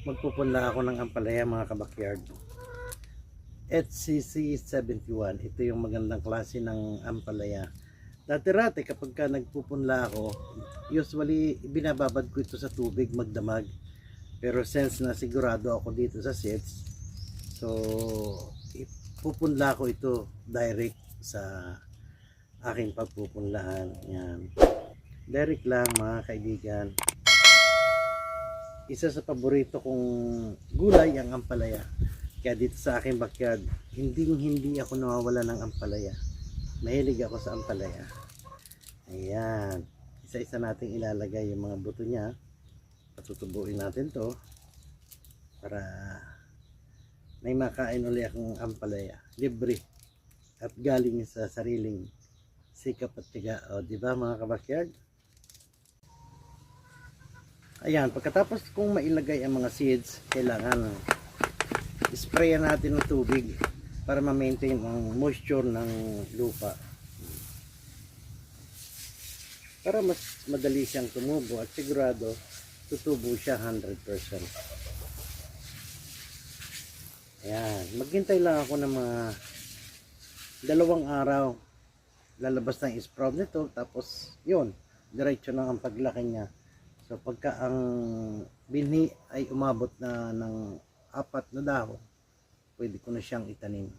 Magpupunla ako ng ampalaya mga kabakyard. HCC71, ito yung magandang klase ng ampalaya. Dati-rati kapag ka nagpupunla ako, usually binababad ko ito sa tubig magdamag. Pero since na sigurado ako dito sa seeds, so ipupunla ko ito direct sa aking pagpupunlahan. Yan. Direct lang mga kaibigan. Isa sa paborito kong gulay ang ampalaya. Kaya dito sa aking backyard, hindi ako nawawala ng ampalaya. Mahilig ako sa ampalaya. Ayan. Isa-isa nating ilalagay yung mga buto niya. Patutubuin natin to para may makain ulit akong ampalaya. Libre. At galing sa sariling sikap at tiga. O, diba mga kabakyard? Ayan, pagkatapos kung mailagay ang mga seeds, kailangan sprayan natin ng tubig para ma-maintain ang moisture ng lupa. Para mas madali siyang tumubo at sigurado tutubo siya 100%. Ayan, maghintay lang ako ng mga 2 araw. Lalabas na yung sprout nito, tapos yun, diretso na ang paglaki niya. So pagka ang binhi ay umabot na ng 4 na dahon, pwede ko na siyang itanim.